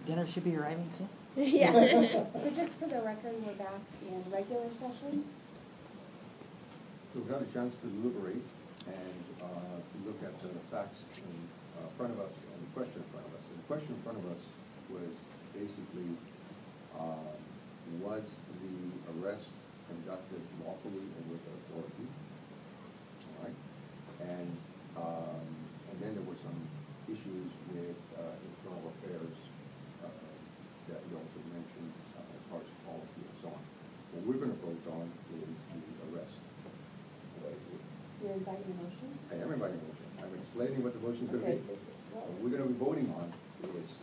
Dinner should be arriving soon. Yeah. So just for the record, we're back in regular session. So we've had a chance to deliberate and to look at the facts in front of us and the question in front of us. And the question in front of us was basically, was the arrest conducted lawfully and with authority? All right. And then there were some issues with internal affairs that you also mentioned as far as policy and so on. What we're going to vote on is the arrest. You're inviting a motion? I am inviting a motion. I'm explaining what the motion is going to be. What we're going to be voting on is,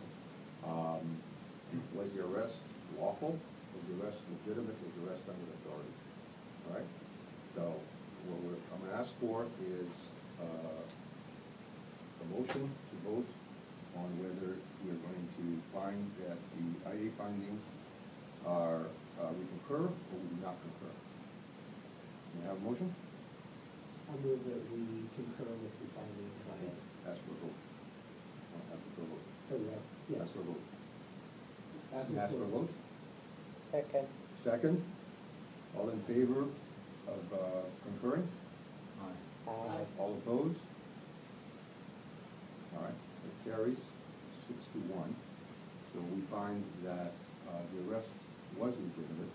was the arrest lawful? Was the arrest legitimate? Was the arrest under authority? All right? So what I'm going to ask for is a motion to vote on whether we're going to find that the IA findings are, we concur or we do not concur. Can we have a motion? I move that we concur with the findings of IA. Ask for a vote. Ask for a vote. Yeah. Ask for a vote. Ask for a vote. Second. Second. All in favor of concurring? Aye. All opposed? All right, it carries 6-1. So we find that the arrest was legitimate,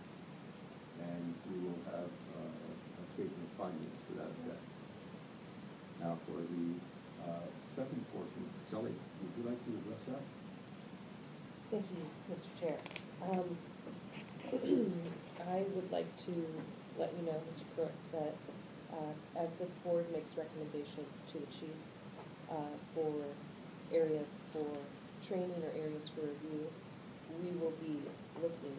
and we will have a statement of findings to that effect. Now, for the second portion, Sally, would you like to address that? Thank you, Mr. Chair. I would like to let you know, Mr. Cook, that as this board makes recommendations to the chief for areas for training or areas for review, we will be looking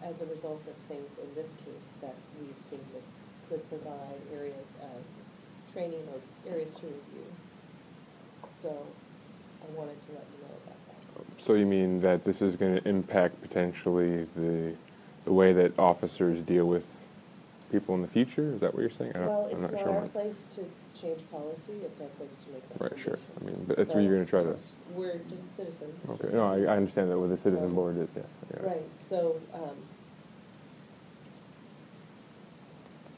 as a result of things in this case that we've seen that could provide areas of training or areas to review. So I wanted to let you know about that. So you mean that this is going to impact potentially the way that officers deal with people in the future? Is that what you're saying? I'm not sure. Our place to change policy. It's our place to make that. Right, sure. I mean, but that's where you're going to try to. We're just citizens. Okay. No, I understand that what the citizen board is. Yeah. Right. So,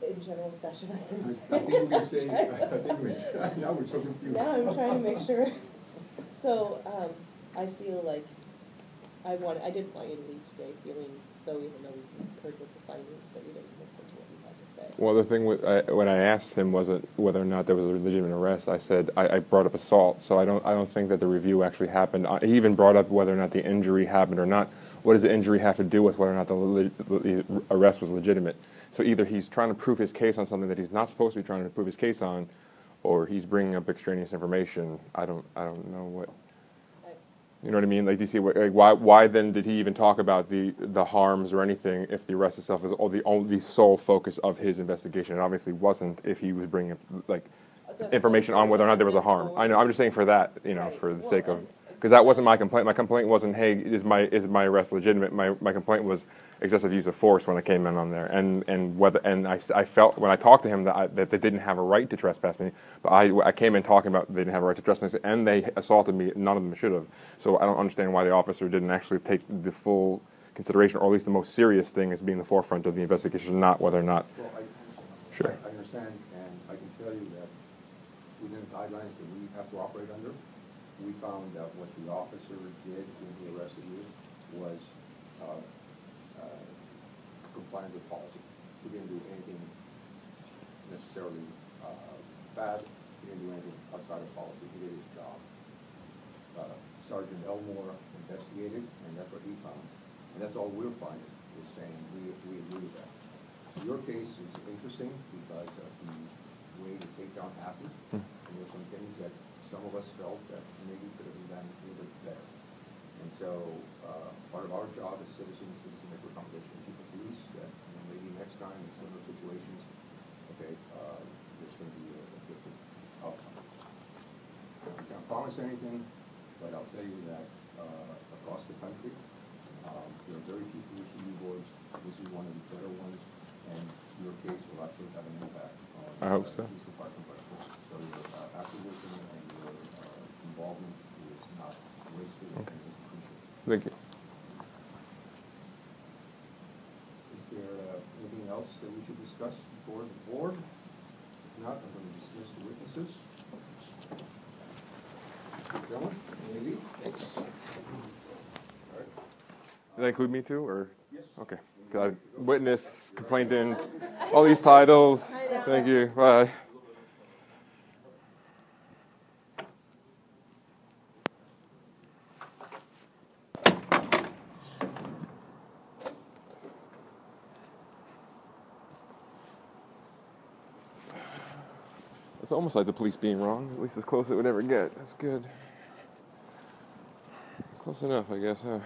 in general session, I think we can say. Now we're so confused. Now I'm trying to make sure. So, I feel like I didn't want you to leave today feeling, though, even though we concurred with the findings, that we didn't listen to what you had to say. Well, the thing when I asked him wasn't whether or not there was a legitimate arrest. I said I brought up assault, so I don't think that the review actually happened. He even brought up whether or not the injury happened or not. What does the injury have to do with whether or not the arrest was legitimate? So either he's trying to prove his case on something that he's not supposed to be trying to prove his case on, or he's bringing up extraneous information. I don't know what. You know what I mean? Like, do you see why then did he even talk about the harms or anything if the arrest itself is the only sole focus of his investigation? It obviously wasn't if he was bringing like information on whether or not there was a harm. I know. I'm just saying for that, for the sake of, because that wasn't my complaint. My complaint wasn't, hey, is my arrest legitimate? My complaint was excessive use of force when I came in on there, and I felt when I talked to him that they didn't have a right to trespass me, but I came in talking about they didn't have a right to trespass me, and they assaulted me. None of them should have. So I don't understand why the officer didn't actually take the full consideration, or at least the most serious thing as being the forefront of the investigation, not whether or not. Well, Sure. I understand, and I can tell you that within the guidelines that we have to operate under, we found that what the officer did when he arrested you was compliant with policy. He didn't do anything necessarily bad. He didn't do anything outside of policy. He did his job. Sergeant Elmore investigated, and that's what he found. And that's all we're finding, is saying we agree with that. So your case is interesting because of the way the takedown happened. And there's some things that some of us felt that maybe could have been done a little bit better. And so, part of our job as citizens is to make recommendations to the police that, maybe next time in similar situations, okay, there's going to be a different outcome. I can't promise anything, but I'll tell you that, across the country, there are very few police review boards. This is one of the better ones, and your case will actually have an impact on I hope so. the police department. So your activism and your involvement is not wasted and is appreciated. Thank you. Is there anything else that we should discuss before the board? If not, I'm going to dismiss the witnesses. Gentlemen, maybe? Thanks. All right. Did that include me too, or? Yes. Okay. Got witness, complainant, all these titles. Thank you. Bye. It's almost like the police being wrong, at least as close as it would ever get. That's good. Close enough, I guess, huh?